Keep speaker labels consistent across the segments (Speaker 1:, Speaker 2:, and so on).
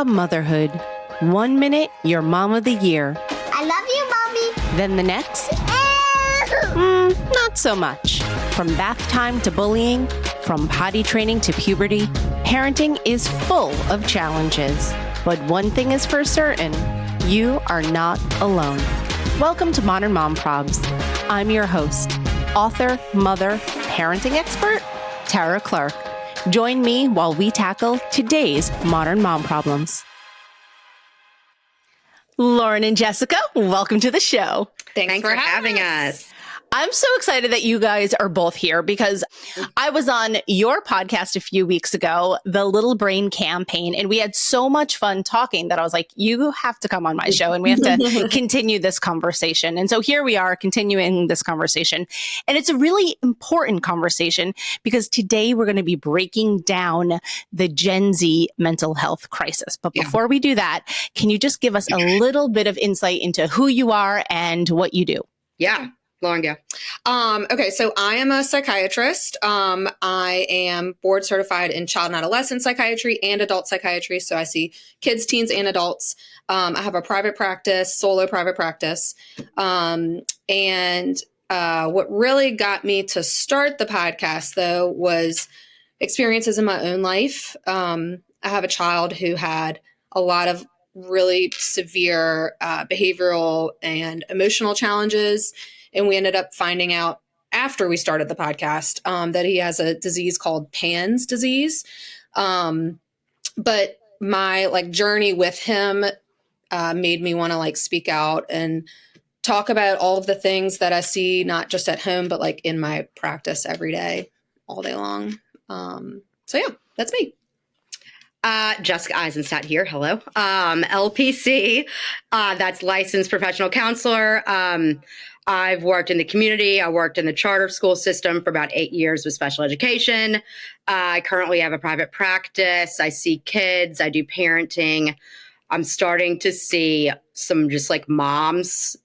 Speaker 1: about motherhood. 1 minute, you're mom of the year.
Speaker 2: I love you, Mommy.
Speaker 1: Then the next, not so much. From bath time to bullying, from potty training to puberty, parenting is full of challenges. But one thing is for certain, you are not alone. Welcome to Modern Mom Probs. I'm your host, author, mother, parenting expert, Tara Clark. Join me while we tackle today's modern mom problems. Lauren and Jessica, welcome to the show.
Speaker 3: Thanks for having us.
Speaker 1: I'm so excited that you guys are both here because I was on your podcast a few weeks ago, the Little Brain Campaign, and we had so much fun talking that I was like, you have to come on my show and we have to continue this conversation. And so here we are continuing this conversation. And it's a really important conversation because today we're going to be breaking down the Gen Z mental health crisis. But before we do that, can you just give us a little bit of insight into who you are and what you do?
Speaker 3: Yeah. Lauren, go. Okay, so I am a psychiatrist. I am board certified in child and adolescent psychiatry and adult psychiatry. So I see kids, teens, and adults. I have a private practice, solo private practice. And what really got me to start the podcast, though, was experiences in my own life. I have a child who had a lot of really severe behavioral and emotional challenges. And we ended up finding out after we started the podcast that he has a disease called PANS disease. But my journey with him made me want to speak out and talk about all of the things that I see, not just at home, but in my practice every day, all day long. So yeah, that's me.
Speaker 4: Jessica Eisenstat here. Hello. LPC, that's licensed professional counselor. I've worked in the community. I worked in the charter school system for about 8 years with special education. I currently have a private practice. I see kids. I do parenting. I'm starting to see some just moms,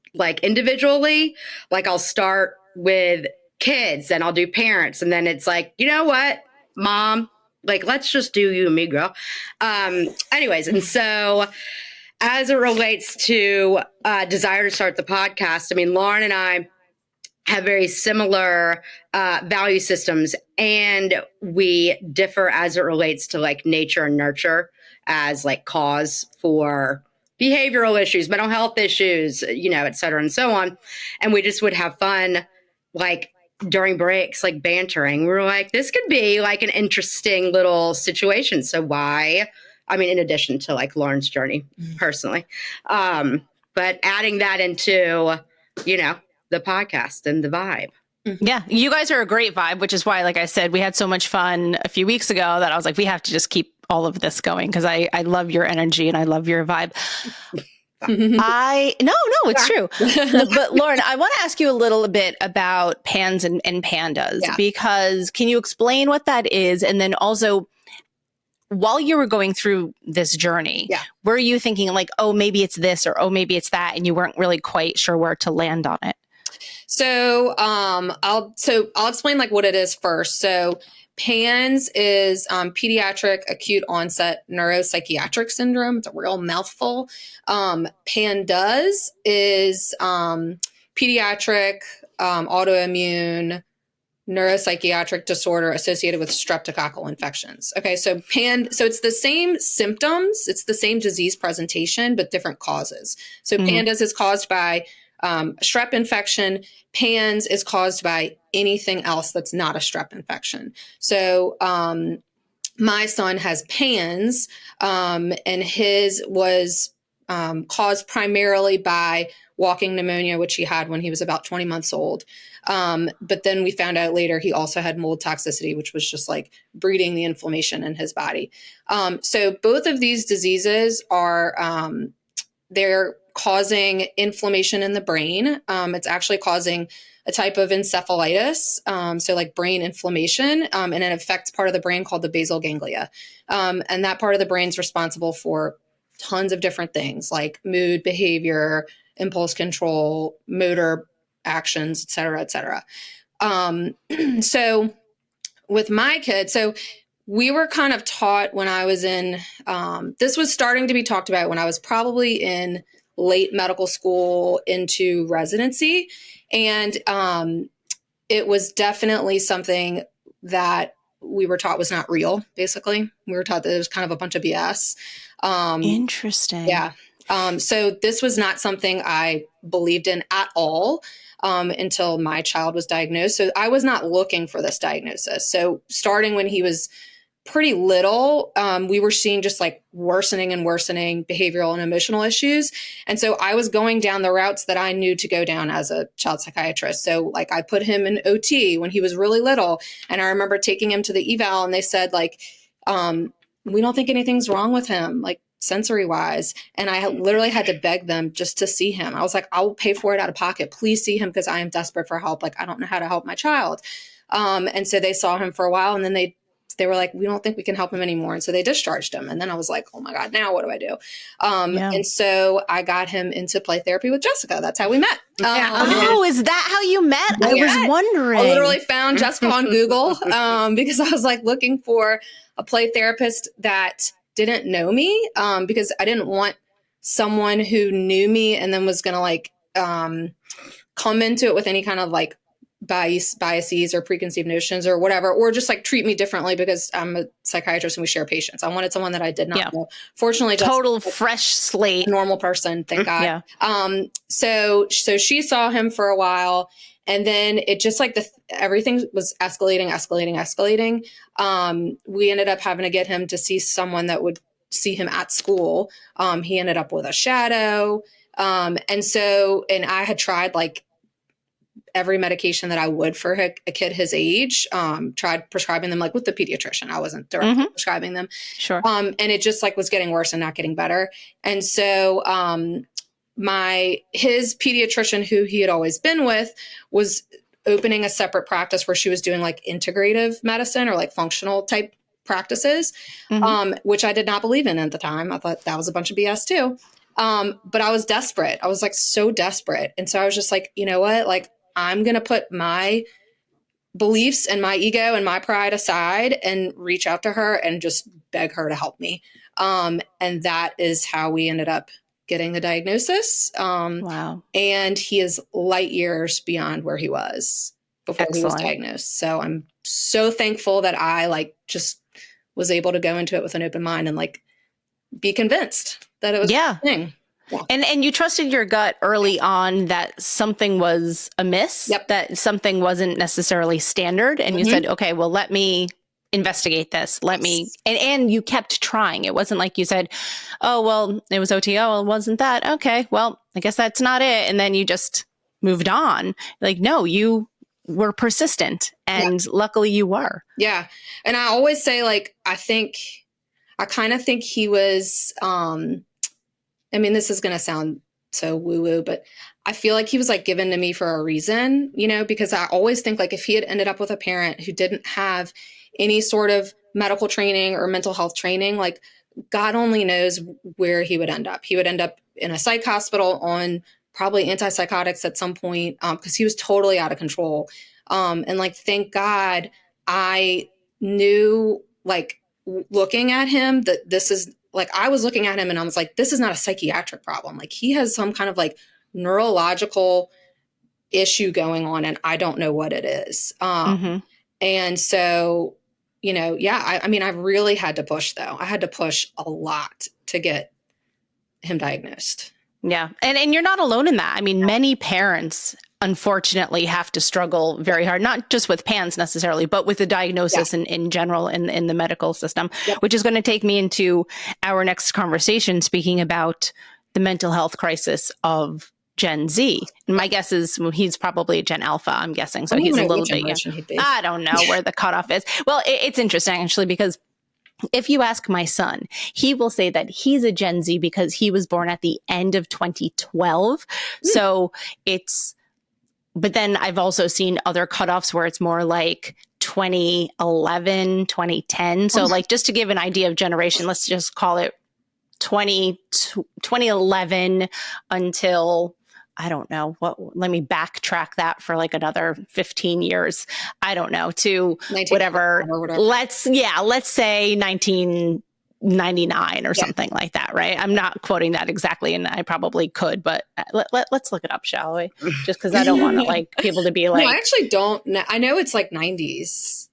Speaker 4: individually. I'll start with kids and I'll do parents. And then it's you know what, mom, let's just do you and me, girl. Anyways, and so as it relates to desire to start the podcast, I mean, Lauren and I have very similar value systems, and we differ as it relates to nature and nurture as cause for behavioral issues, mental health issues, et cetera, and so on. And we just would have fun, during breaks, bantering. We were this could be an interesting little situation. So why? I mean, in addition to Lauren's journey personally, but adding that into, the podcast and the vibe.
Speaker 1: Yeah, you guys are a great vibe, which is why, like I said, we had so much fun a few weeks ago that I was we have to just keep all of this going because I love your energy and I love your vibe. No, it's true. But Lauren, I want to ask you a little bit about PANS and pandas because can you explain what that is? And then also, while you were going through this journey, were you thinking oh, maybe it's this or oh, maybe it's that, and you weren't really quite sure where to land on it?
Speaker 3: So I'll explain what it is first. So PANS is pediatric acute onset neuropsychiatric syndrome. It's a real mouthful. PANDAS is pediatric autoimmune neuropsychiatric disorder associated with streptococcal infections. Okay, so it's the same symptoms, it's the same disease presentation, but different causes. So PANDAS is caused by strep infection. PANS is caused by anything else that's not a strep infection. So my son has PANS, and his was caused primarily by walking pneumonia, which he had when he was about 20 months old. But then we found out later he also had mold toxicity, which was just breeding the inflammation in his body. So both of these diseases are, they're causing inflammation in the brain. It's actually causing a type of encephalitis, so brain inflammation, and it affects part of the brain called the basal ganglia. And that part of the brain is responsible for tons of different things like mood, behavior, impulse control, motor actions, et cetera, et cetera. So with my kids, we were kind of taught when I was in, this was starting to be talked about when I was probably in late medical school into residency. And it was definitely something that we were taught was not real, basically. We were taught that it was kind of a bunch of BS.
Speaker 1: Interesting.
Speaker 3: Yeah. So this was not something I believed in at all until my child was diagnosed. So I was not looking for this diagnosis. So starting when he was pretty little, we were seeing just like worsening and worsening behavioral and emotional issues. And so I was going down the routes that I knew to go down as a child psychiatrist. So like I put him in OT when he was really little. And I remember taking him to the eval and they said like, we don't think anything's wrong with him, like sensory wise. And I literally had to beg them just to see him. I was like, I will pay for it out of pocket. Please see him because I am desperate for help. Like, I don't know how to help my child. And so they saw him for a while and then they were like, we don't think we can help him anymore. And so they discharged him. And then I was like, oh my God, now what do I do? And so I got him into play therapy with Jessica. That's how we met.
Speaker 1: Oh, is that how you met? I was wondering.
Speaker 3: I literally found Jessica on Google because I was like looking for a play therapist that didn't know me because I didn't want someone who knew me and then was going to like come into it with any kind of like biases or preconceived notions or whatever, or just like treat me differently because I'm a psychiatrist and we share patients. I wanted someone that I did not know. Fortunately,
Speaker 1: total fresh slate,
Speaker 3: normal person. Thank God. Yeah. So she saw him for a while, and then it just like everything was escalating. We ended up having to get him to see someone that would see him at school. He ended up with a shadow, and I had tried like every medication that I would for a kid his age, tried prescribing them like with the pediatrician. I wasn't directly prescribing them.
Speaker 1: Sure.
Speaker 3: And it just like was getting worse and not getting better. And so his pediatrician who he had always been with was opening a separate practice where she was doing like integrative medicine or like functional type practices, which I did not believe in at the time. I thought that was a bunch of BS too. But I was desperate. I was like so desperate. And so I was just like, you know what, like, I'm going to put my beliefs and my ego and my pride aside and reach out to her and just beg her to help me. And that is how we ended up getting the diagnosis.
Speaker 1: Wow.
Speaker 3: And he is light years beyond where he was before he was diagnosed. So I'm so thankful that I like just was able to go into it with an open mind and like be convinced that it was a thing. Yeah.
Speaker 1: And you trusted your gut early on that something was amiss, that something wasn't necessarily standard. And you said, okay, well, let me investigate this. And you kept trying. It wasn't like you said, oh, well, it was OTO. It wasn't that. Okay, well, I guess that's not it. And then you just moved on. Like, no, you were persistent and luckily you were.
Speaker 3: Yeah. And I always say like, I kind of think he was, I mean, this is going to sound so woo-woo, but I feel like he was like given to me for a reason, you know, because I always think like if he had ended up with a parent who didn't have any sort of medical training or mental health training, like God only knows where he would end up. He would end up in a psych hospital on probably antipsychotics at some point because he was totally out of control. And like, thank God I knew like looking at him that this is, like, I was looking at him and I was like, this is not a psychiatric problem. Like he has some kind of like neurological issue going on and I don't know what it is. And so, you know, I mean, I really had to push though. I had to push a lot to get him diagnosed.
Speaker 1: Yeah. And you're not alone in that. I mean, many parents unfortunately have to struggle very hard, not just with PANS necessarily, but with the diagnosis in general in the medical system, which is going to take me into our next conversation, speaking about the mental health crisis of Gen Z. And my guess is he's probably a Gen Alpha, I'm guessing. So he's a little bit young. I don't know where the cutoff is. Well, it's interesting actually, because if you ask my son, he will say that he's a Gen Z because he was born at the end of 2012. So but then I've also seen other cutoffs where it's more like 2011, 2010. So like just to give an idea of generation, let's just call it 2011 until I don't know let me backtrack that for like another 15 years. I don't know, to whatever. Let's say 1999 or something like that, right? I'm not quoting that exactly, and I probably could, but let's look it up, shall we? Just because I don't want to like people to be like,
Speaker 3: no, I actually don't know. I know it's like 90s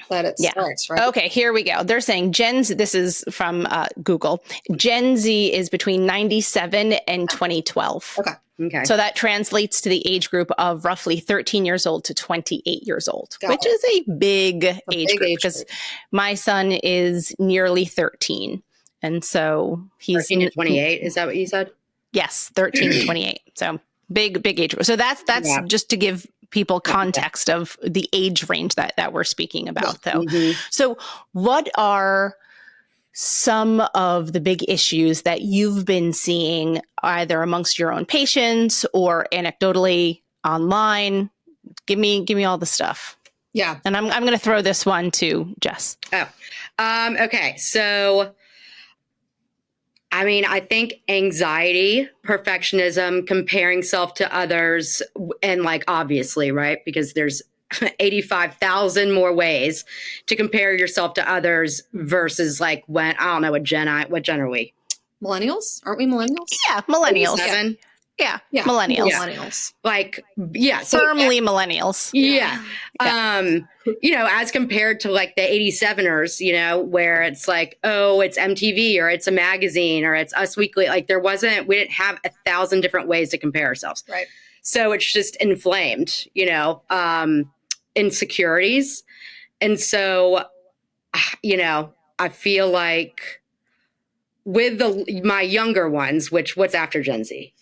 Speaker 3: that it starts, right?
Speaker 1: Okay, here we go. They're saying this is from Google. Gen Z is between 97 and 2012.
Speaker 3: Okay.
Speaker 1: So that translates to the age group of roughly 13 years old to 28 years old, which is a big age group, because my son is nearly 13. And so he's
Speaker 4: 13 to 28. Is that what you said?
Speaker 1: Yes, 13 to 28. So big age group. So that's just to give people context of the age range that we're speaking about, though. So what are some of the big issues that you've been seeing either amongst your own patients or anecdotally online? Give me all the stuff.
Speaker 3: Yeah.
Speaker 1: And I'm going to throw this one to Jess.
Speaker 4: Okay. So, I mean, I think anxiety, perfectionism, comparing self to others, and like, obviously, right? Because there's 85,000 more ways to compare yourself to others versus like when, I don't know what gen are we?
Speaker 3: Millennials? Aren't we millennials?
Speaker 1: Yeah, millennials.
Speaker 4: 87?
Speaker 1: Yeah, millennials.
Speaker 3: Millennials.
Speaker 4: Like, yeah. So,
Speaker 1: firmly millennials.
Speaker 4: Yeah. You know, as compared to like the 87ers, you know, where it's like, oh, it's MTV or it's a magazine or it's Us Weekly. Like we didn't have 1,000 different ways to compare ourselves.
Speaker 3: Right.
Speaker 4: So it's just inflamed, you know, insecurities. And so, you know, I feel like with my younger ones, what's after Gen Z?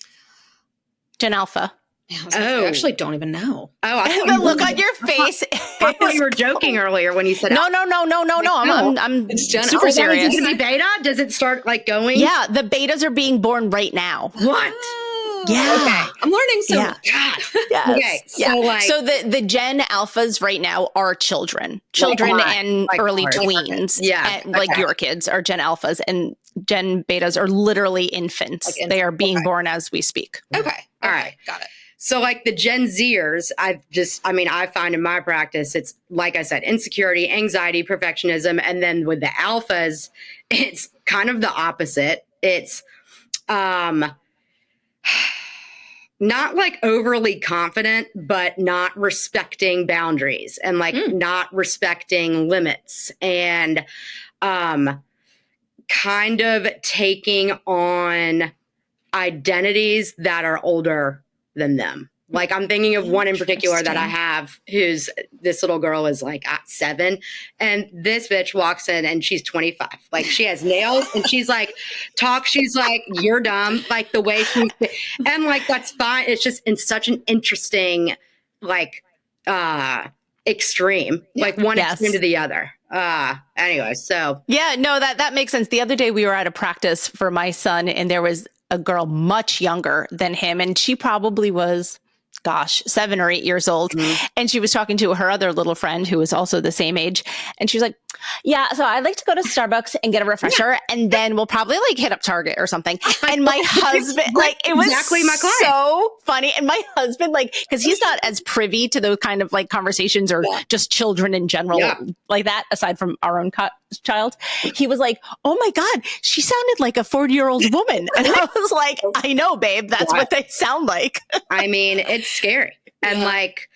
Speaker 1: Gen Alpha.
Speaker 3: Yeah, I actually don't even know.
Speaker 4: Oh,
Speaker 1: the look on your face.
Speaker 4: I thought you were joking earlier when you said
Speaker 1: no. I'm
Speaker 3: It's Gen
Speaker 1: super
Speaker 3: Alpha.
Speaker 1: serious.
Speaker 4: Is it going to be beta? Does it start like going?
Speaker 1: Yeah, the betas are being born right now.
Speaker 4: What?
Speaker 1: Yeah.
Speaker 4: Okay.
Speaker 3: I'm learning so
Speaker 4: God.
Speaker 1: Yes.
Speaker 4: Okay. So
Speaker 1: the Gen Alphas right now are children and
Speaker 4: like
Speaker 1: early
Speaker 4: ours.
Speaker 1: tweens.
Speaker 4: Yeah.
Speaker 1: And, like your kids are Gen Alphas, and Gen Betas are literally infants. They are being born as we speak.
Speaker 3: Okay.
Speaker 4: All right.
Speaker 3: Got it.
Speaker 4: So like the Gen Zers, I find in my practice, it's like I said, insecurity, anxiety, perfectionism. And then with the alphas, it's kind of the opposite. It's not like overly confident, but not respecting boundaries and like not respecting limits and kind of taking on identities that are older than them. Like I'm thinking of one in particular that I have, who's this little girl is like 7, and this bitch walks in and she's 25. Like she has nails and she's like she's like, you're dumb. Like the way she, and like, that's fine. It's just in such an interesting, like, extreme, like one extreme to the other. Anyway, so.
Speaker 1: Yeah, no, that makes sense. The other day we were at a practice for my son, and there was a girl much younger than him, and she probably was 7 or 8 years old. And she was talking to her other little friend who was also the same age. And she was like, yeah, so I'd like to go to Starbucks and get a refresher. And then we'll probably like hit up Target or something. And my husband, like, it was exactly my client. So funny. And my husband, like, because he's not as privy to those kind of like conversations or just children in general like that, aside from our own child. He was like, oh my God, she sounded like a 40-year-old woman. And I was like, I know, babe, that's what they sound like.
Speaker 4: I mean, it's scary. And like,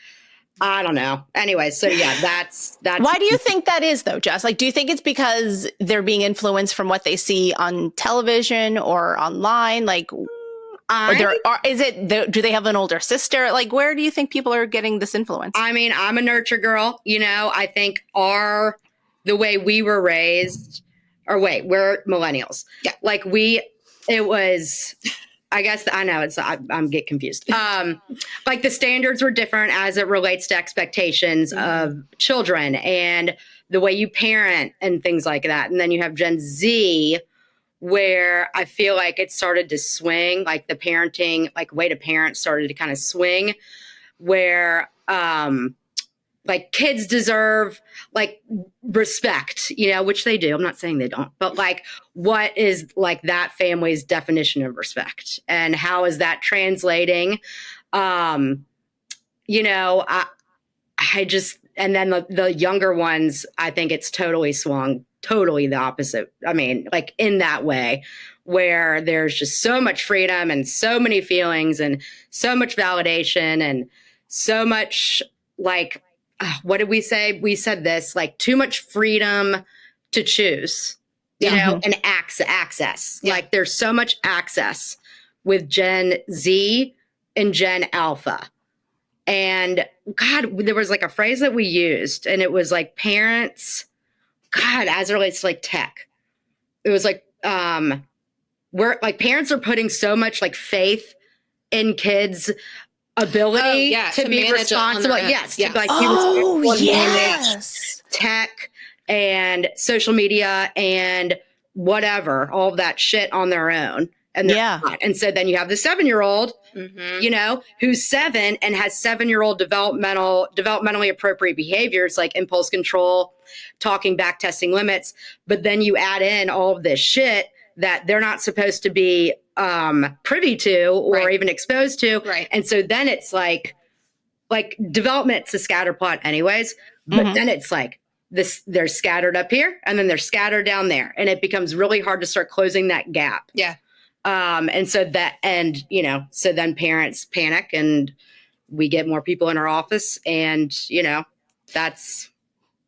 Speaker 4: I don't know. Anyway, so yeah, that's.
Speaker 1: Why do you think that is though, Jess? Like, do you think it's because they're being influenced from what they see on television or online? Like, do they have an older sister? Like, where do you think people are getting this influence?
Speaker 4: I mean, I'm a nurture girl. You know, I think the way we were raised, we're millennials. Yeah. Like it was, I guess, I know I'm get confused. Like the standards were different as it relates to expectations of children and the way you parent and things like that. And then you have Gen Z, where I feel like it started to swing, like the parenting, like way to parent started to kind of swing, where like kids deserve like respect, you know, which they do. I'm not saying they don't, but like, what is like that family's definition of respect, and how is that translating? You know, I just, and then the younger ones, I think it's totally swung totally the opposite. I mean, like in that way, where there's just so much freedom and so many feelings and so much validation and so much like, what did we say? We said this, like too much freedom to choose, you know, and access. Yeah. Like there's so much access with Gen Z and Gen Alpha. And God, there was like a phrase that we used, and it was like parents, God, as it relates to like tech, it was like, we're like parents are putting so much like faith in kids' ability to be responsible. Yes. To, like, be responsible and manage tech and social media and whatever, all of that shit on their own. And not. And so then you have the 7-year-old, you know, who's 7 and has 7-year-old developmentally appropriate behaviors like impulse control, talking back, testing limits. But then you add in all of this shit that they're not supposed to be privy to or even exposed to. Right. And so then it's like development's a scatter plot anyways, but then it's like this, they're scattered up here and then they're scattered down there. And it becomes really hard to start closing that gap. Yeah. And so that, and, you know, so then parents panic and we get more people in our office and, you know, that's.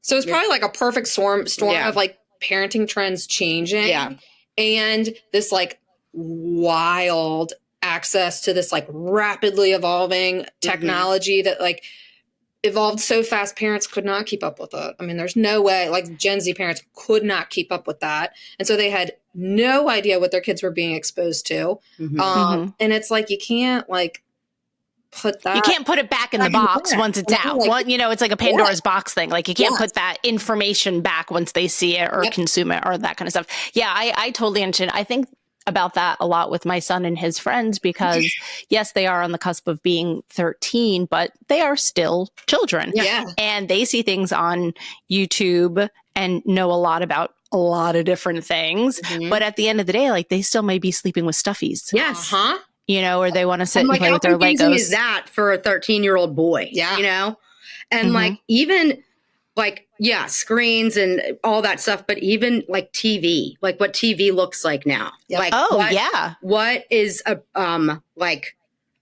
Speaker 3: So it's probably like a perfect storm of like parenting trends changing. Yeah. And this like wild access to this like rapidly evolving technology that like evolved so fast, parents could not keep up with it. I mean, there's no way, like Gen Z parents could not keep up with that. And so they had no idea what their kids were being exposed to. And it's like, you can't like put that.
Speaker 1: You can't put it back in the box once it's out. Like, well, you know, it's like a Pandora's box thing. Like you can't put that information back once they see it or consume it or that kind of stuff. Yeah, I totally understand. I think about that a lot with my son and his friends because yes, they are on the cusp of being 13, but they are still children. Yeah. And they see things on YouTube and know a lot about a lot of different things. But at the end of the day, like they still may be sleeping with stuffies.
Speaker 4: Yes.
Speaker 1: You know, or they want to sit and play with their Legos.
Speaker 4: How is that for a 13-year-old boy? Yeah. You know? And like even like, yeah, screens and all that stuff, but even like TV, like what TV looks like now. Yep. Like, what is like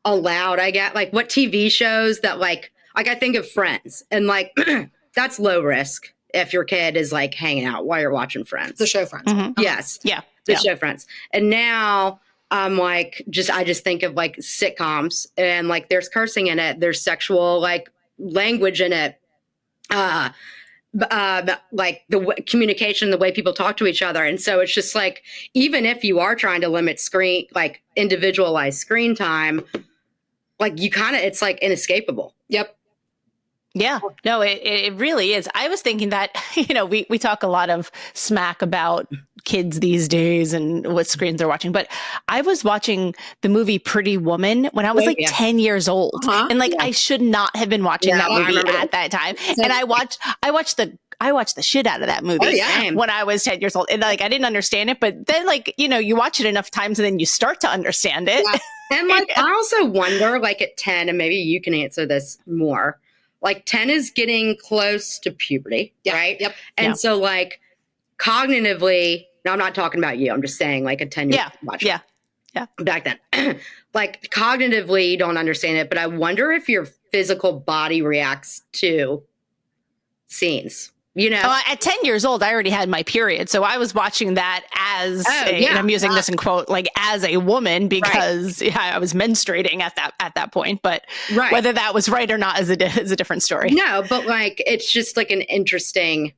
Speaker 4: allowed, I get, like what TV shows that like I think of Friends and like that's low risk if your kid is like hanging out while you're watching Friends.
Speaker 3: The show Friends.
Speaker 4: Yes. Yeah. The show Friends. And now like I just think of like sitcoms and like there's cursing in it. There's sexual like language in it. Like the communication, the way people talk to each other. And so it's just like, even if you are trying to limit screen, like individualized screen time, like you kind of, it's like inescapable. Yep.
Speaker 1: Yeah, no, it really is. I was thinking that, you know, we talk a lot of smack about kids these days and what screens they're watching, but I was watching the movie Pretty Woman when I was 10 years old. And like, I should not have been watching that movie at that time. And I watched the shit out of that movie when I was 10 years old. And like, I didn't understand it, but then like, you know, you watch it enough times and then you start to understand it.
Speaker 4: Yeah. And like, I also wonder like at 10, and maybe you can answer this more, like 10 is getting close to puberty, right? Yep. And so like cognitively, now I'm not talking about you. I'm just saying like a 10-year watch. Yeah. Back then, like cognitively, you don't understand it, but I wonder if your physical body reacts to scenes. You know,
Speaker 1: at 10 years old, I already had my period. So I was watching that as, and I'm using this in quote, like as a woman, because I was menstruating at that point. But whether that was right or not is a different story.
Speaker 4: No, but like, it's just like an interesting,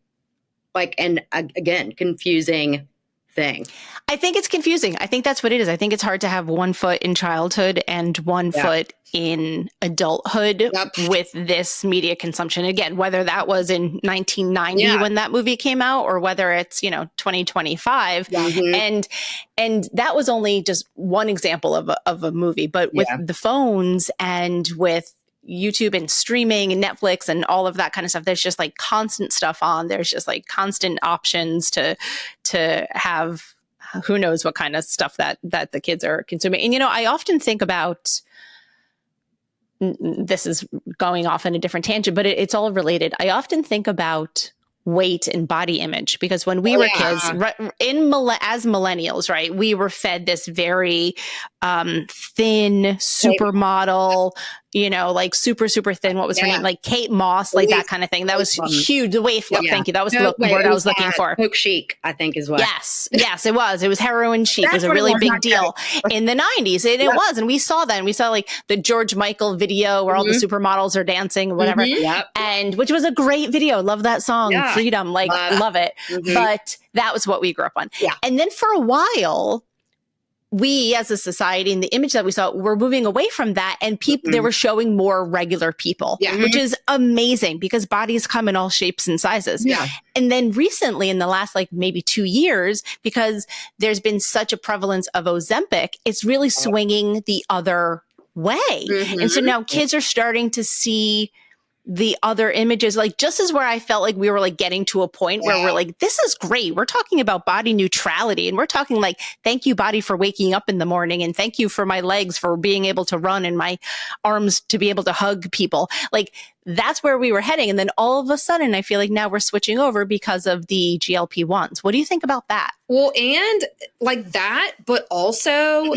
Speaker 4: like, and again, confusing thing.
Speaker 1: I think it's confusing. I think that's what it is. I think it's hard to have one foot in childhood and one foot in adulthood with this media consumption. Again, whether that was in 1990 when that movie came out or whether it's, you know, 2025. And that was only just one example of a movie, but with the phones and with, YouTube and streaming and Netflix and all of that kind of stuff, there's just like constant stuff on. There's just like constant options to have who knows what kind of stuff that the kids are consuming. And, I often think about, this is going off in a different tangent, but it's all related. I often think about weight and body image, because when we were kids, as millennials, right, we were fed this very thin supermodel, like super, super thin. What was her name? Like Kate Moss, like that kind of thing. That was huge. The waif look. Thank you. That was the word I was looking for.
Speaker 4: Coke chic, I think is what.
Speaker 1: Yes, it was. It was heroin chic. It was a really big deal in the 90s. And it was. And we saw that. And we saw like the George Michael video where all the supermodels are dancing or whatever. And which was a great video. Love that song. Freedom. Like, love it. But that was what we grew up on. And then for a while, we as a society and the image that we saw, we're moving away from that, and they were showing more regular people, which is amazing because bodies come in all shapes and sizes. And then recently in the last like maybe 2 years, because there's been such a prevalence of Ozempic, it's really swinging the other way. And so now kids are starting to see the other images, like just as where I felt like we were like getting to a point where we're like, this is great. We're talking about body neutrality, and we're talking like, thank you body for waking up in the morning, and thank you for my legs for being able to run and my arms to be able to hug people. Like that's where we were heading. And then all of a sudden I feel like now we're switching over because of the GLP-1s. What do you think about that? Well,
Speaker 3: and like that, but also,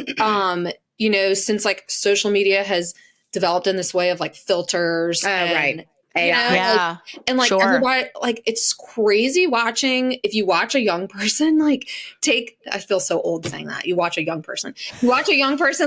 Speaker 3: since like social media has developed in this way of like filters and everybody, like it's crazy watching, if you watch a young person like I feel so old saying that, you watch a young person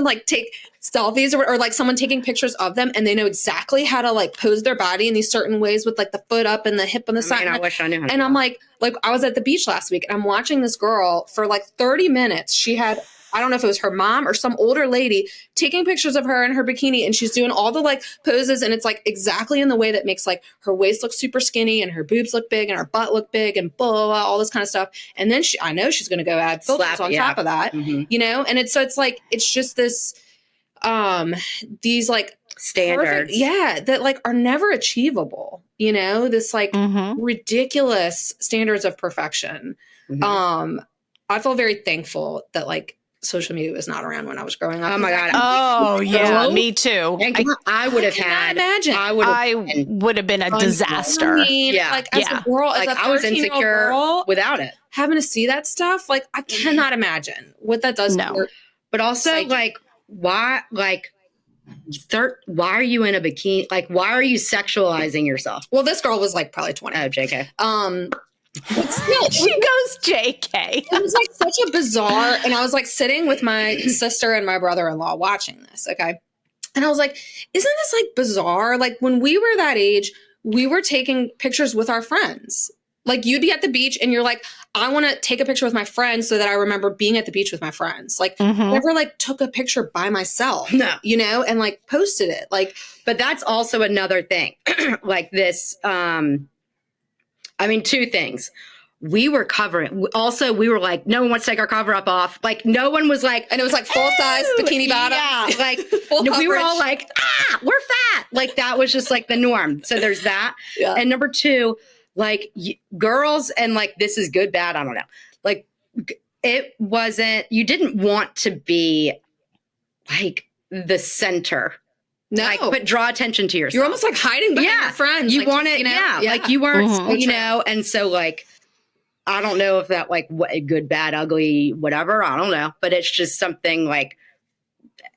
Speaker 3: like take selfies or like someone taking pictures of them, and they know exactly how to like pose their body in these certain ways with like the foot up and the hip on the side.
Speaker 4: I wish I knew.
Speaker 3: And I'm like I was at the beach last week and I'm watching this girl for like 30 minutes. She had, I don't know if it was her mom or some older lady taking pictures of her in her bikini, and she's doing all the like poses, and it's like exactly in the way that makes like her waist look super skinny and her boobs look big and her butt look big and blah, blah, blah, all this kind of stuff. And then I know she's going to go add filters on top of that, and it's like, it's just this, these like
Speaker 4: standards,
Speaker 3: that like are never achievable, this like ridiculous standards of perfection. I feel very thankful that like social media was not around when I was growing up.
Speaker 4: Oh my God.
Speaker 1: Oh yeah, me too.
Speaker 4: I would have had,
Speaker 3: imagine.
Speaker 1: I would have been a disaster.
Speaker 3: I mean, like as a girl,
Speaker 4: like
Speaker 3: as a
Speaker 4: I was insecure
Speaker 3: girl,
Speaker 4: without it.
Speaker 3: Having to see that stuff, like I cannot imagine what that does.
Speaker 1: No.
Speaker 4: But also like, why, like, why are you in a bikini? Like, why are you sexualizing yourself?
Speaker 3: Well, this girl was like probably 20.
Speaker 4: Oh, JK.
Speaker 3: But still,
Speaker 1: she goes JK.
Speaker 3: It was like such a bizarre, and I was like sitting with my sister and my brother-in-law watching this, okay? And I was like, isn't this like bizarre? Like when we were that age, we were taking pictures with our friends. Like you'd be at the beach and you're like, I want to take a picture with my friends so that I remember being at the beach with my friends. Like I never like took a picture by myself, and like posted it. Like,
Speaker 4: but that's also another thing. Like this, I mean, two things. We were covering. Also, we were like, no one wants to take our cover up off. Like, no one was like,
Speaker 3: and it was like full size bikini bottom.
Speaker 4: Yeah, like we were all like, we're fat. Like that was just like the norm. So there's that. Yeah. And number two, like girls, and like this is good, bad, I don't know. Like it wasn't. You didn't want to be like the center.
Speaker 3: No,
Speaker 4: like, but draw attention to yourself.
Speaker 3: You're almost like hiding behind your friends.
Speaker 4: You
Speaker 3: like,
Speaker 4: want it, like you weren't, and so like, I don't know if that like good, bad, ugly, whatever. I don't know, but it's just something like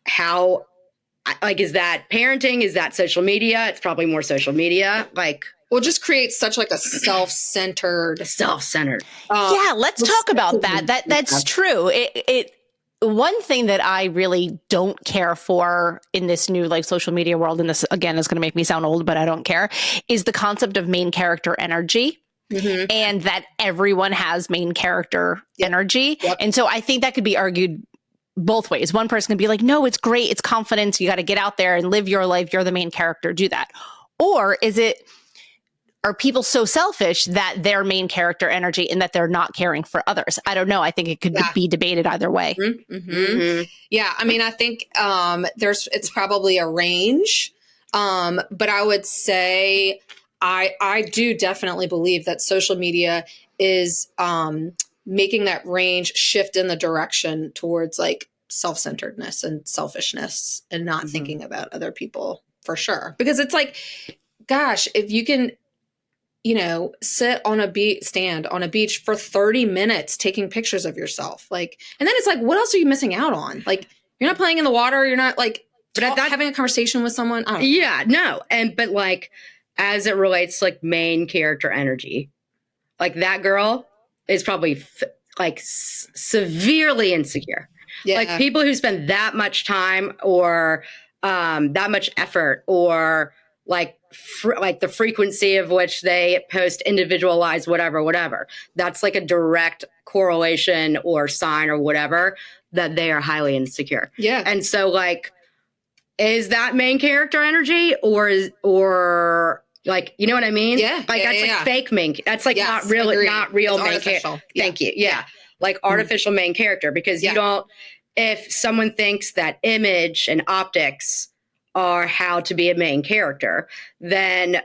Speaker 4: how, like, is that parenting? Is that social media? It's probably more social media. Like,
Speaker 3: well, just creates such like a self-centered.
Speaker 1: Yeah, let's talk about that. That's true. It one thing that I really don't care for in this new like social media world, and this again is going to make me sound old, but I don't care, is the concept of main character energy. And that everyone has main character energy. And so I think that could be argued both ways. One person can be like, no, it's great. It's confidence. You got to get out there and live your life. You're the main character. Do that. Or are people so selfish that their main character energy and that they're not caring for others? I don't know. I think it could be debated either way.
Speaker 3: Yeah. I mean, I think it's probably a range. But I would say I do definitely believe that social media is making that range shift in the direction towards like self-centeredness and selfishness and not thinking about other people for sure. Because it's like, gosh, if you can, sit on stand on a beach for 30 minutes taking pictures of yourself, like, and then it's like, what else are you missing out on? Like, you're not playing in the water. You're not like having a conversation with someone. I don't know.
Speaker 4: Yeah, no. But like, as it relates to like main character energy, like that girl is probably severely insecure.
Speaker 3: Yeah.
Speaker 4: Like people who spend that much time or that much effort or like the frequency of which they post individualized whatever, that's like a direct correlation or sign or whatever that they are highly insecure.
Speaker 3: Yeah.
Speaker 4: And so like, is that main character energy or like, you know what I mean?
Speaker 3: Yeah.
Speaker 4: Like that's fake main. That's like not real main character. Thank you. Yeah. Like artificial main character, because you don't, if someone thinks that image and optics are how to be a main character, then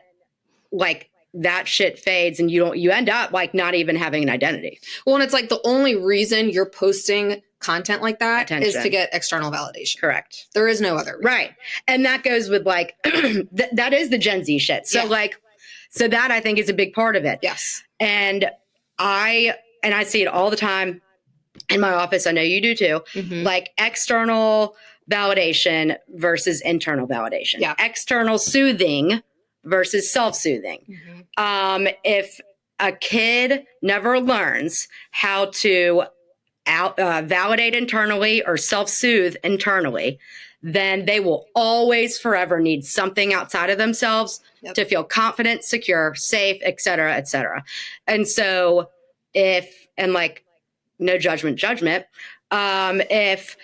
Speaker 4: like that shit fades and you end up like not even having an identity.
Speaker 3: Well, and it's like the only reason you're posting content like that is to get external validation.
Speaker 4: Correct.
Speaker 3: There is no other reason.
Speaker 4: Right. And that goes with like, that is the Gen Z shit. So so that I think is a big part of it.
Speaker 3: Yes.
Speaker 4: And I see it all the time in my office. I know you do too. Like external validation versus internal validation.
Speaker 3: Yeah.
Speaker 4: External soothing versus self-soothing. If a kid never learns how to validate internally or self-soothe internally, then they will always forever need something outside of themselves to feel confident, secure, safe, et cetera, et cetera. And so no judgment, if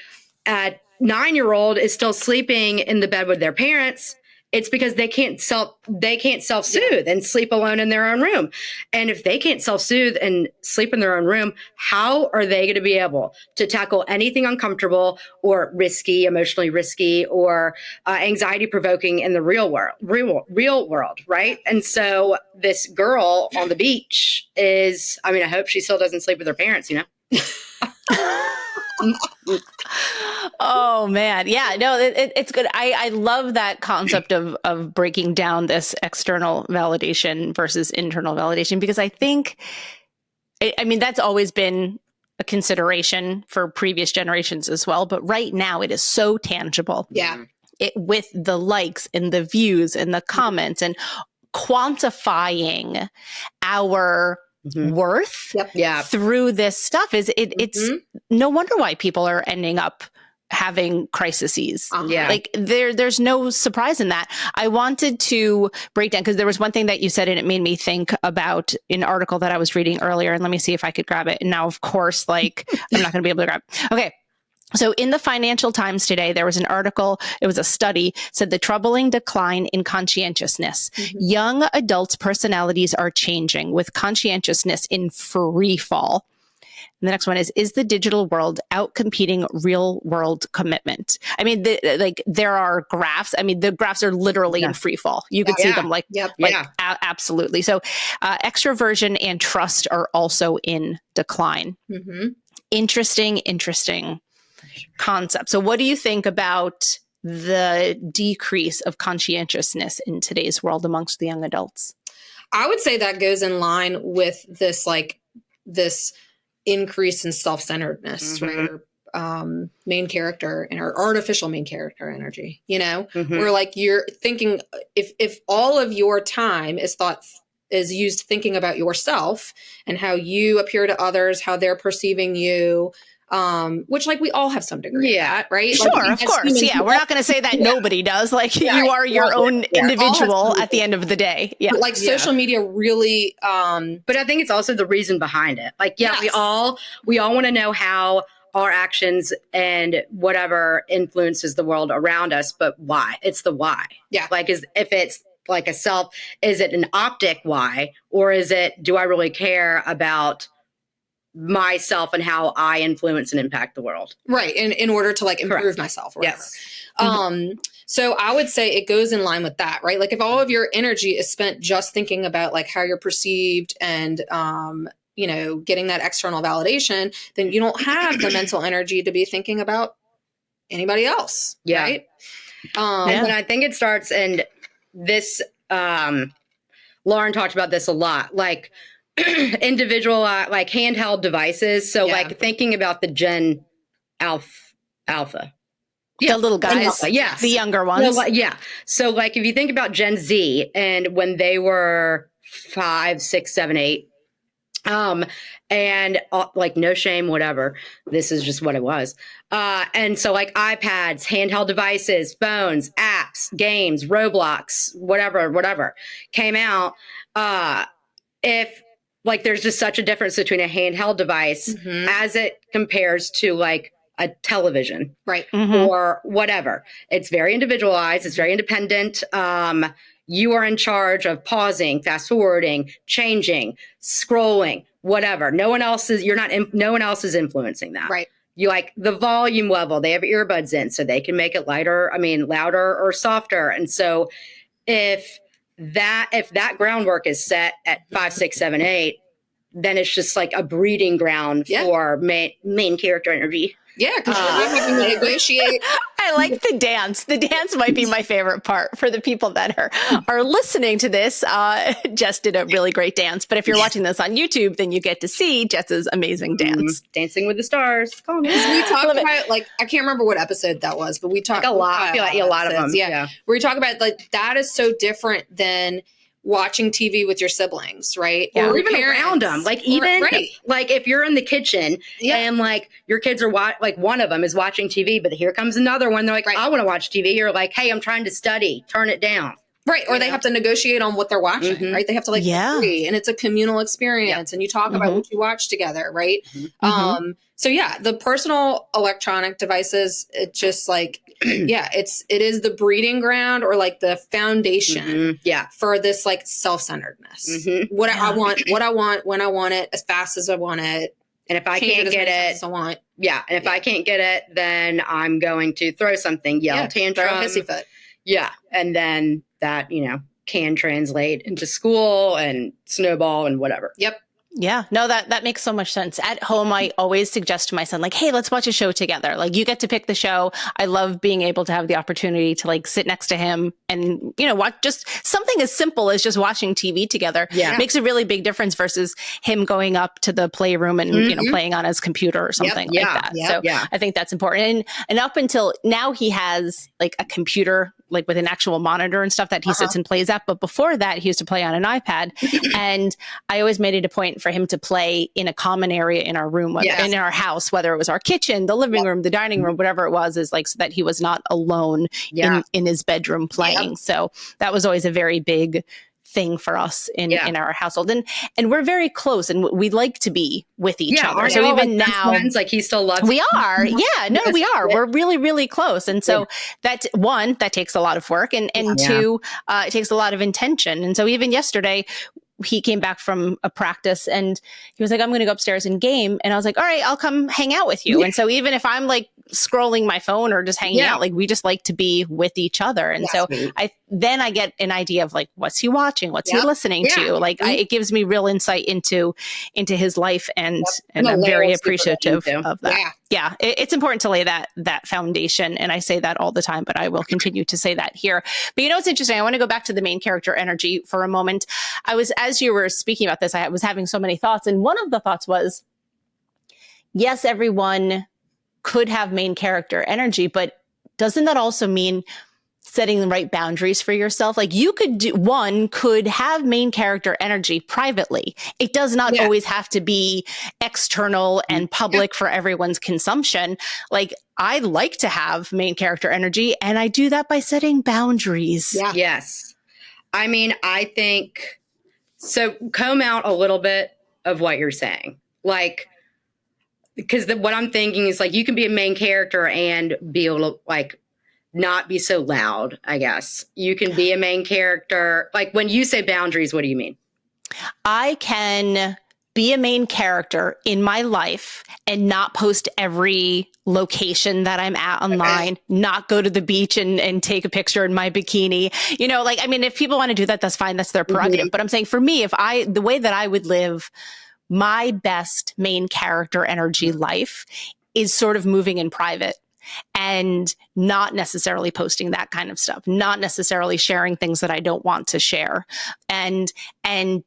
Speaker 4: a 9-year-old is still sleeping in the bed with their parents, it's because they can't self-soothe and sleep alone in their own room. And if they can't self-soothe and sleep in their own room, how are they going to be able to tackle anything uncomfortable or risky, emotionally risky, or anxiety provoking in the real world, right? And so this girl on the beach is, I hope she still doesn't sleep with her parents,
Speaker 1: Oh man. Yeah, no, it's good. I love that concept of breaking down this external validation versus internal validation, because I think, that's always been a consideration for previous generations as well. But right now it is so tangible.
Speaker 3: Yeah.
Speaker 1: With the likes and the views and the comments and quantifying our worth through this stuff it's no wonder why people are ending up having crises. Like there's no surprise in that. I wanted to break down, because there was one thing that you said and it made me think about an article that I was reading earlier, and let me see if I could grab it. And now of course, like I'm not going to be able to grab it. Okay. So in the Financial Times today, there was an article, it was a study, said the troubling decline in conscientiousness. Young adults' personalities are changing with conscientiousness in free fall. And the next one is the digital world outcompeting real world commitment? There are graphs. The graphs are literally in free fall. You could see them absolutely. So extroversion and trust are also in decline. Interesting concept. So what do you think about the decrease of conscientiousness in today's world amongst the young adults?
Speaker 3: I would say that goes in line with this increase in self-centeredness, right? Main character and our artificial main character energy, where like you're thinking, if all of your time is used thinking about yourself and how you appear to others, how they're perceiving you, which like we all have some degree of that, right?
Speaker 1: Sure, like, of course. Yeah. We're not going to say that nobody does. Like you are your own individual at the end of the day. Yeah.
Speaker 3: But like social media really,
Speaker 4: but I think it's also the reason behind it. Like, we all want to know how our actions and whatever influences the world around us, but why? It's the why.
Speaker 3: Yeah.
Speaker 4: Like if it's like is it an optic why, or is it, do I really care about myself and how I influence and impact the world.
Speaker 3: Right. In order to like improve myself or whatever.
Speaker 4: Yes.
Speaker 3: So I would say it goes in line with that, right? Like if all of your energy is spent just thinking about like how you're perceived and, you know, getting that external validation, then you don't have the mental energy to be thinking about anybody else.
Speaker 4: Yeah.
Speaker 3: Right.
Speaker 4: And then I think it starts, and this, Lauren talked about this a lot, like individual, like handheld devices. So like thinking about the Gen Alpha.
Speaker 1: The little guys.
Speaker 4: Yes.
Speaker 1: The younger ones.
Speaker 4: So, so like if you think about Gen Z and when they were 5, 6, 7, 8, and like no shame, whatever. This is just what it was. And so like iPads, handheld devices, phones, apps, games, Roblox, whatever came out. If like there's just such a difference between a handheld device as it compares to like a television,
Speaker 3: right,
Speaker 4: or whatever. It's very individualized. It's very independent. You are in charge of pausing, fast forwarding, changing, scrolling, whatever. No one else is influencing that.
Speaker 3: right.
Speaker 4: You like the volume level. They have earbuds in so they can make it louder or softer. And so if that groundwork is set at 5, 6, 7, 8, then it's just like a breeding ground for main character energy.
Speaker 3: Yeah, because you're having to negotiate.
Speaker 1: I like the dance. The dance might be my favorite part for the people that are listening to this. Jess did a really great dance, but if you're watching this on YouTube, then you get to see Jess's amazing dance.
Speaker 4: Dancing with the Stars. Call me.
Speaker 3: We talk about like, I can't remember what episode that was, but we talked
Speaker 4: like a lot. I feel like a lot of them.
Speaker 3: Yeah. Where we talk about like, that is so different than watching TV with your siblings, right?
Speaker 4: Yeah. Or even
Speaker 3: parents.
Speaker 4: around them. Like even like if you're in the kitchen and like your kids are like one of them is watching TV, but here comes another one. They're like, I want to watch TV. You're like, hey, I'm trying to study. Turn it down.
Speaker 3: Right. Or they have to negotiate on what they're watching, right? They have to like agree, and it's a communal experience and you talk about what you watch together, right? So yeah, the personal electronic devices, it just like, it is the breeding ground or like the foundation for this like self-centeredness. What I want, when I want it, as fast as I want it.
Speaker 4: And if I can't get it,
Speaker 3: and
Speaker 4: if I can't get it, then I'm going to throw something, yell, tantrum,
Speaker 3: throw a hissy fit.
Speaker 4: Yeah. And then that, can translate into school and snowball and whatever.
Speaker 3: Yep.
Speaker 1: Yeah, no, that makes so much sense. At home, I always suggest to my son, like, hey, let's watch a show together. Like, you get to pick the show. I love being able to have the opportunity to like sit next to him and, watch just something as simple as just watching TV together. Yeah. Makes a really big difference versus him going up to the playroom and, playing on his computer or something like that. So I think that's important. And up until now, he has like a computer, like with an actual monitor and stuff that he sits and plays at. But before that, he used to play on an iPad. And I always made it a point for him to play in a common area in our room, whether in our house, whether it was our kitchen, the living room, the dining room, whatever it was, is like so that he was not alone in his bedroom playing. So that was always a very big thing for us in our household. And we're very close and we like to be with each other. So even
Speaker 4: like
Speaker 1: now,
Speaker 4: friends, like he still loves
Speaker 1: we are. Yeah, no, we are. We're really, really close. And so that one, that takes a lot of work and two, it takes a lot of intention. And so even yesterday, he came back from a practice and he was like, I'm going to go upstairs and game. And I was like, all right, I'll come hang out with you. And so even if I'm like scrolling my phone or just hanging out, like we just like to be with each other. And so I get an idea of like, what's he watching? What's he listening to? Like it gives me real insight into his life. And I'm very appreciative of that. Yeah. It's important to lay that foundation. And I say that all the time, but I will continue to say that here. But it's interesting. I want to go back to the main character energy for a moment. As you were speaking about this, I was having so many thoughts. And one of the thoughts was, yes, everyone could have main character energy, but doesn't that also mean setting the right boundaries for yourself? Like one could have main character energy privately. It does not always have to be external and public for everyone's consumption. Like I like to have main character energy and I do that by setting boundaries.
Speaker 4: Yeah. Yes. I mean, I think, so comb out a little bit of what you're saying. Like, because what I'm thinking is like, you can be a main character and be able to like, not be so loud, I guess. You can be a main character. Like when you say boundaries, what do you mean?
Speaker 1: I can be a main character in my life and not post every location that I'm at online, not go to the beach and take a picture in my bikini. You know, like, I mean, if people want to do that, that's fine. That's their prerogative. But I'm saying for me, the way that I would live my best main character energy life is sort of moving in private and not necessarily posting that kind of stuff, not necessarily sharing things that I don't want to share, and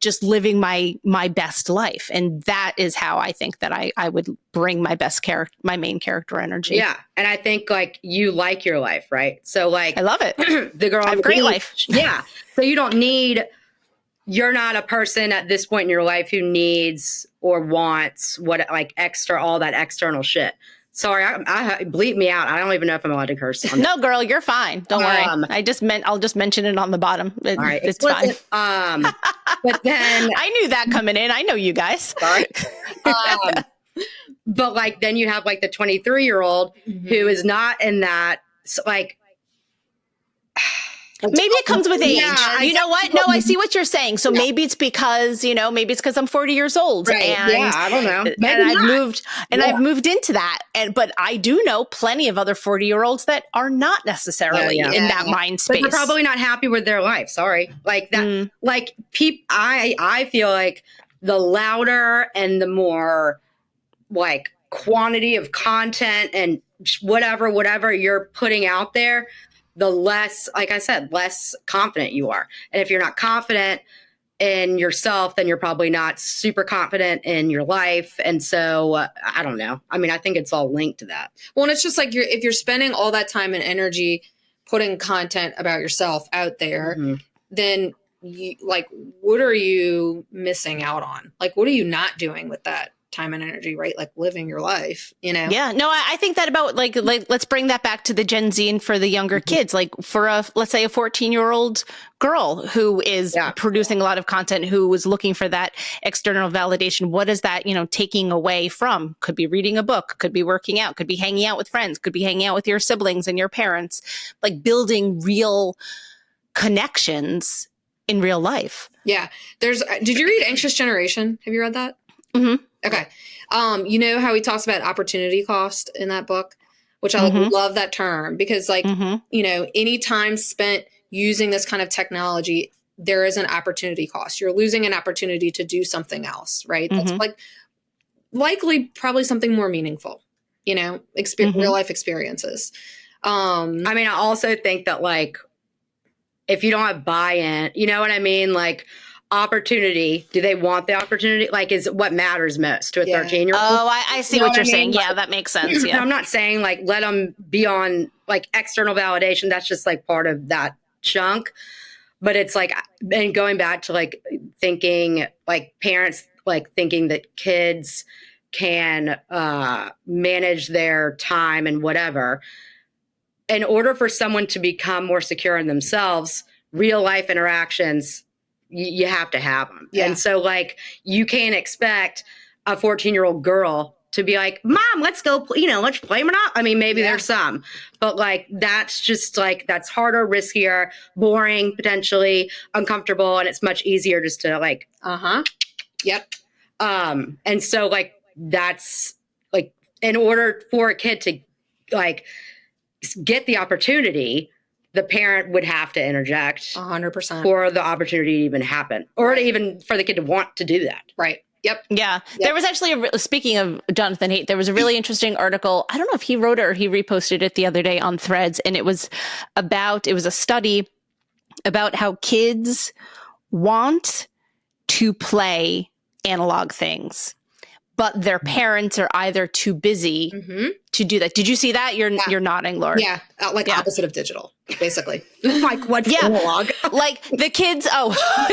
Speaker 1: just living my best life. And that is how I think that I would bring my best character, my main character energy.
Speaker 4: Yeah. And I think like you like your life, right? So like
Speaker 1: I love it.
Speaker 4: the girl
Speaker 1: I have a great life.
Speaker 4: Yeah. So you're not a person at this point in your life who needs or wants all that external shit. Sorry, I bleep me out. I don't even know if I'm allowed to curse on
Speaker 1: No, girl, you're fine. Don't worry. I'll just mention it on the bottom. All
Speaker 4: right,
Speaker 1: it's fine.
Speaker 4: But then
Speaker 1: I knew that coming in. I know you guys.
Speaker 4: Sorry. But like then you have like the 23-year-old who is not in that. So, like
Speaker 1: maybe it comes with age.
Speaker 4: Yeah,
Speaker 1: you know what? No, I see what you're saying. So maybe it's because, maybe it's because I'm 40 years old.
Speaker 4: Right.
Speaker 1: And,
Speaker 4: yeah, I don't know.
Speaker 1: And I've moved into that. But I do know plenty of other 40-year-olds that are not necessarily in that mind space.
Speaker 4: But they're probably not happy with their life. Sorry. Like that, like I feel like the louder and the more like quantity of content and whatever you're putting out there, the less, like I said, less confident you are. And if you're not confident in yourself, then you're probably not super confident in your life. And so I don't know. I mean, I think it's all linked to that.
Speaker 3: Well, and it's just like if you're spending all that time and energy putting content about yourself out there, then what are you missing out on? Like, what are you not doing with that time and energy, right? Like living your life, Yeah.
Speaker 1: No, I think that about like, let's bring that back to the Gen Z and for the younger kids, like for let's say a 14-year-old girl who is producing a lot of content, who was looking for that external validation. What is that, taking away from? Could be reading a book, could be working out, could be hanging out with friends, could be hanging out with your siblings and your parents, like building real connections in real life.
Speaker 3: Yeah. Did you read Anxious Generation? Have you read that?
Speaker 1: Mm-hmm.
Speaker 3: Okay. You know how he talks about opportunity cost in that book, which I love that term because any time spent using this kind of technology, there is an opportunity cost. You're losing an opportunity to do something else, right? That's likely probably something more meaningful, real life experiences.
Speaker 4: I mean, I also think that like, if you don't have buy-in, you know what I mean? Like, opportunity, do they want the opportunity? Like, is what matters most to a 13-year-old?
Speaker 1: Oh, I see what you're saying. Yeah, that makes sense. Yeah.
Speaker 4: I'm not saying like let them be on like external validation. That's just like part of that chunk. But it's like, and going back to like thinking like parents like thinking that kids can manage their time and whatever. In order for someone to become more secure in themselves, real life interactions, you have to have them. Yeah. And so like, you can't expect a 14-year-old girl to be like, Mom, let's go, let's play Monopoly. I mean, maybe there's some, but like, that's just like, that's harder, riskier, boring, potentially uncomfortable. And it's much easier just to like,
Speaker 3: Yep.
Speaker 4: And so like, that's like, in order for a kid to like get the opportunity, the parent would have to interject
Speaker 3: 100%
Speaker 4: for the opportunity to even happen, or to even for the kid to want to do that.
Speaker 3: Right. Yep.
Speaker 1: Yeah. There was actually, speaking of Jonathan Haidt, there was a really interesting article. I don't know if he wrote it or he reposted it the other day on Threads. And it was a study about how kids want to play analog things, but their parents are either too busy to do that. Did you see that? You're nodding, Laura.
Speaker 3: Yeah. Opposite of digital, basically.
Speaker 4: Like what's analog?
Speaker 1: Like the kids,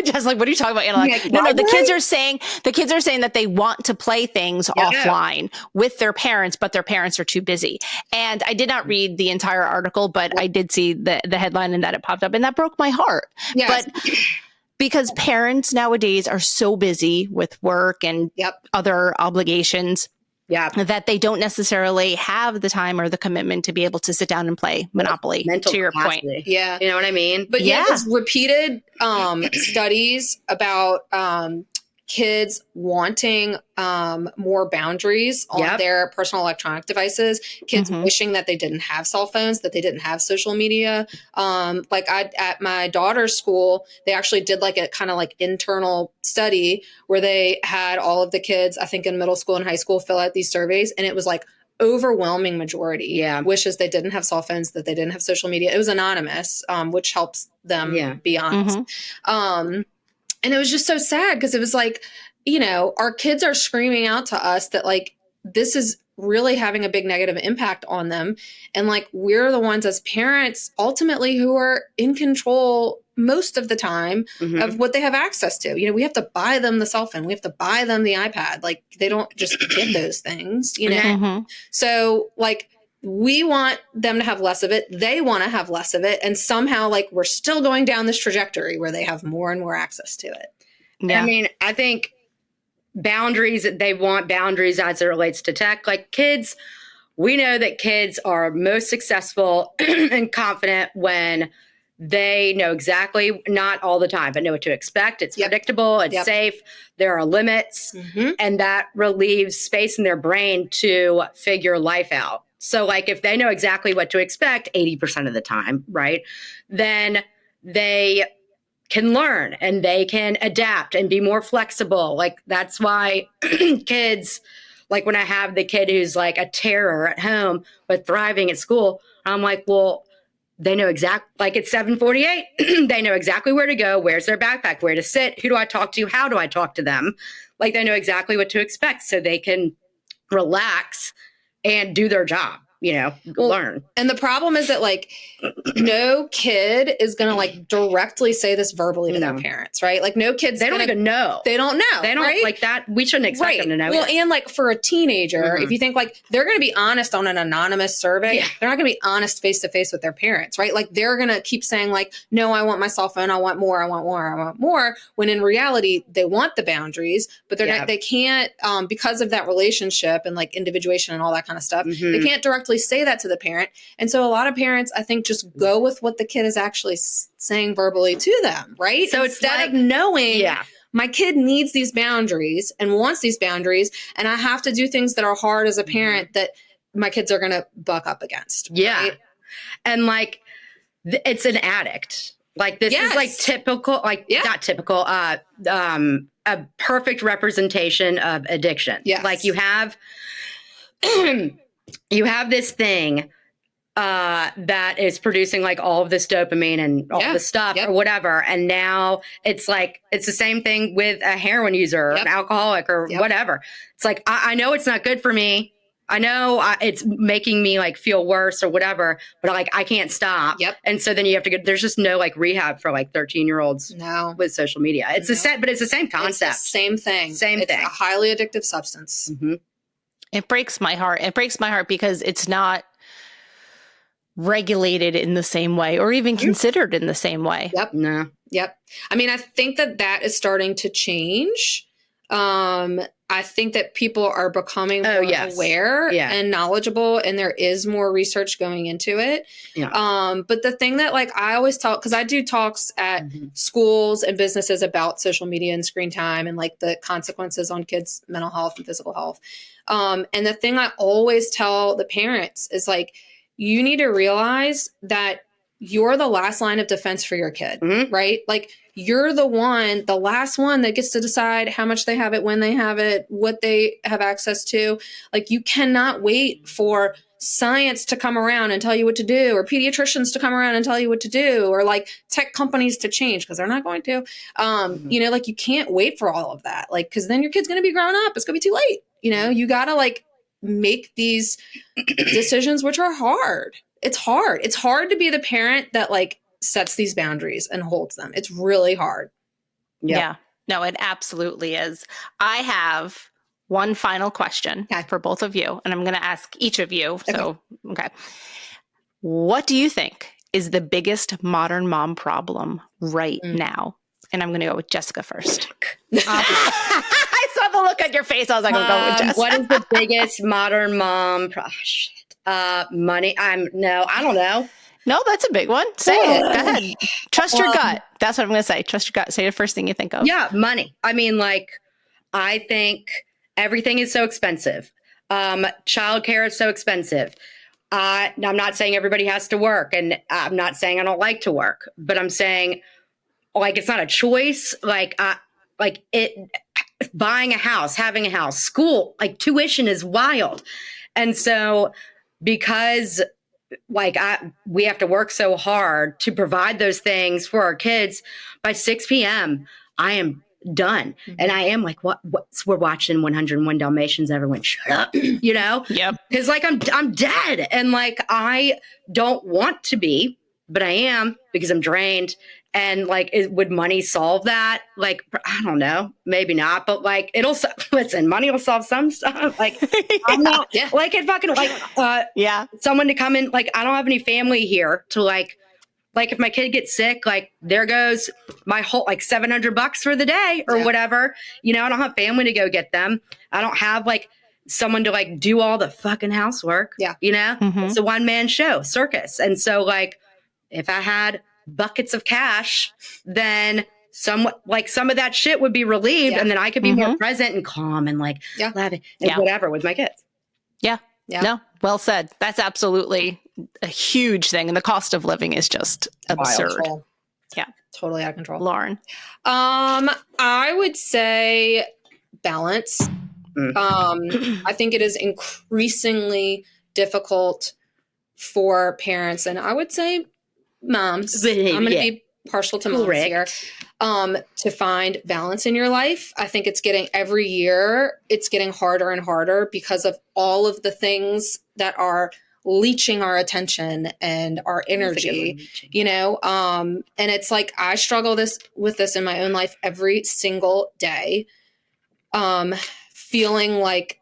Speaker 1: just like, what are you talking about analog? Like, no, the kids are saying that they want to play things offline with their parents, but their parents are too busy. And I did not read the entire article, but I did see the headline and that it popped up, and that broke my heart.
Speaker 3: Yes.
Speaker 1: But because parents nowadays are so busy with work and other obligations that they don't necessarily have the time or the commitment to be able to sit down and play Monopoly, to your point.
Speaker 3: Yeah.
Speaker 4: You know what I mean?
Speaker 3: But there's repeated studies about kids wanting more boundaries on their personal electronic devices, kids wishing that they didn't have cell phones, that they didn't have social media. Like at my daughter's school, they actually did like a kind of like internal study where they had all of the kids, I think in middle school and high school, fill out these surveys. And it was like overwhelming majority wishes they didn't have cell phones, that they didn't have social media. It was anonymous, which helps them be honest. And it was just so sad because it was like, you know, our kids are screaming out to us that like, this is really having a big negative impact on them. And like, we're the ones as parents ultimately who are in control most of the time of what they have access to. You know, we have to buy them the cell phone. We have to buy them the iPad. Like they don't just get those things, you know? So like, we want them to have less of it. They want to have less of it. And somehow like we're still going down this trajectory where they have more and more access to it.
Speaker 4: Yeah. I mean, I think boundaries, they want boundaries as it relates to tech. Like kids, we know that kids are most successful and confident when they know exactly, not all the time, but know what to expect. It's predictable. It's safe. There are limits. And that relieves space in their brain to figure life out. So like if they know exactly what to expect 80% of the time, right, then they can learn and they can adapt and be more flexible. Like that's why kids, like when I have the kid who's like a terror at home but thriving at school, I'm like, well, they know like it's 7:48. They know exactly where to go. Where's their backpack? Where to sit? Who do I talk to? How do I talk to them? Like they know exactly what to expect so they can relax and do their job, you know, learn.
Speaker 3: And the problem is that like no kid is going to like directly say this verbally to their parents, right? Like no kids.
Speaker 4: They don't even know.
Speaker 3: They don't know.
Speaker 4: They don't like that. We shouldn't expect them to know.
Speaker 3: Well, and like for a teenager, if you think like they're going to be honest on an anonymous survey, they're not going to be honest face to face with their parents, right? Like they're going to keep saying like, no, I want my cell phone. I want more. I want more. I want more. When in reality, they want the boundaries, but they're not, they can't, because of that relationship and like individuation and all that kind of stuff, they can't directly say that to the parent. And so a lot of parents, I think, just go with what the kid is actually saying verbally to them, right? So instead of knowing, my kid needs these boundaries and wants these boundaries, and I have to do things that are hard as a parent that my kids are going to buck up against. Right?
Speaker 4: And like, it's an addict. Like this is like typical, like not typical, a perfect representation of addiction. Like you have this thing that is producing like all of this dopamine and all this stuff or whatever. And now it's like, it's the same thing with a heroin user or an alcoholic or whatever. It's like, I know it's not good for me. I know it's making me like feel worse or whatever, but like, I can't stop. And so then you have to there's just no like rehab for like 13-year-olds with social media. It's the same, but it's the same concept.
Speaker 3: It's the same thing. It's a highly addictive substance.
Speaker 1: It breaks my heart. It breaks my heart because it's not regulated in the same way or even considered in the same way.
Speaker 3: I mean, I think that is starting to change. I think that people are becoming more aware and knowledgeable, and there is more research going into it. But the thing that like I always talk, because I do talks at schools and businesses about social media and screen time and like the consequences on kids' mental health and physical health. And the thing I always tell the parents is like, you need to realize that you're the last line of defense for your kid, right? Like you're the last one that gets to decide how much they have it, when they have it, what they have access to. Like you cannot wait for science to come around and tell you what to do, or pediatricians to come around and tell you what to do, or like tech companies to change, because they're not going to. You know, like you can't wait for all of that. Like, because then your kid's going to be grown up. It's going to be too late. You know, you got to like make these decisions, which are hard. It's hard. It's hard to be the parent that like sets these boundaries and holds them. It's really hard.
Speaker 1: Yeah. No, it absolutely is. I have one final question for both of you, and I'm going to ask each of you. So, what do you think is the biggest modern mom problem right now? And I'm going to go with Jessica first. I saw the look on your face. I was like, I'll go with Jessica.
Speaker 4: What is the biggest modern mom money? I don't know.
Speaker 1: No, that's a big one. Say it. Go ahead. Trust your gut. That's what I'm going to say. Trust your gut. Say the first thing you think of.
Speaker 4: Yeah, money. I mean, like, I think everything is so expensive. Childcare is so expensive. I'm not saying everybody has to work, and I'm not saying I don't like to work, but I'm saying like it's not a choice. Like buying a house, having a house, school, like tuition is wild. And so because we have to work so hard to provide those things for our kids, by 6 p.m., I am done. Mm-hmm. And I am like, what? We're watching 101 Dalmatians. Everyone shut up, you know?
Speaker 1: Yep.
Speaker 4: Because like I'm dead. And like, I don't want to be, but I am because I'm drained. And like, would money solve that? Like, I don't know, maybe not, but like, listen, money will solve some stuff. Like, I'm not like it fucking like, someone to come in. Like, I don't have any family here to like if my kid gets sick, like there goes my whole, like $700 for the day or whatever, you know, I don't have family to go get them. I don't have like someone to like do all the fucking housework, you know, It's a one-man show, circus. And so like, if I had buckets of cash, then some of that shit would be relieved, and then I could be more present and calm and like laughing and whatever with my kids.
Speaker 1: Yeah. No, well said. That's absolutely a huge thing, and the cost of living is just absurd.
Speaker 3: Wild.
Speaker 1: Yeah,
Speaker 3: totally out of control.
Speaker 1: Lauren,
Speaker 3: I would say balance. I think it is increasingly difficult for parents, and I would say moms. I'm going to be partial to moms here. To find balance in your life. I think it's getting every year, it's getting harder and harder because of all of the things that are leeching our attention and our energy, you know? And it's like, I struggle with this in my own life every single day. Feeling like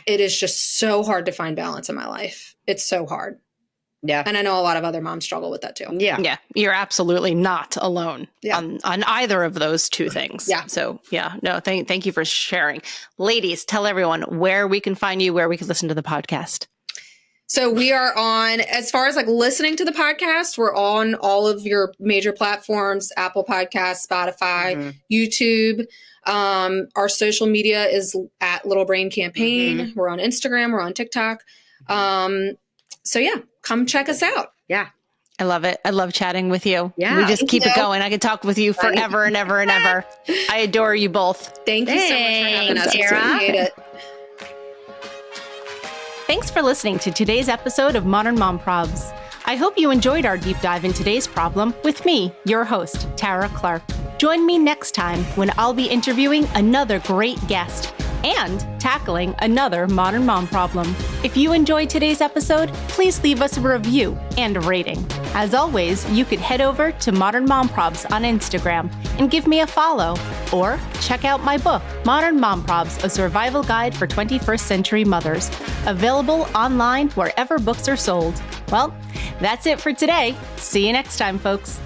Speaker 3: it is just so hard to find balance in my life. It's so hard. Yeah. And I know a lot of other moms struggle with that too.
Speaker 1: Yeah. Yeah. You're absolutely not alone on either of those two things. Yeah. So no, thank you for sharing. Ladies, tell everyone where we can find you, where we can listen to the podcast.
Speaker 3: So we are on, as far as like listening to the podcast, we're on all of your major platforms, Apple Podcasts, Spotify, YouTube. Our social media is at Little Brain Campaign. We're on Instagram. We're on TikTok. So come check us out.
Speaker 4: Yeah.
Speaker 1: I love it. I love chatting with you.
Speaker 4: Yeah.
Speaker 1: We just keep it going. I could talk with you forever and ever and ever. I adore you both.
Speaker 3: Thank you so much for having us. Appreciate it.
Speaker 1: Thanks for listening to today's episode of Modern Mom Probs. I hope you enjoyed our deep dive in today's problem with me, your host, Tara Clark. Join me next time when I'll be interviewing another great guest and tackling another modern mom problem. If you enjoyed today's episode, please leave us a review and a rating. As always, you could head over to Modern Mom Probs on Instagram and give me a follow, or check out my book, Modern Mom Probs, A Survival Guide for 21st Century Mothers, available online wherever books are sold. Well, that's it for today. See you next time, folks.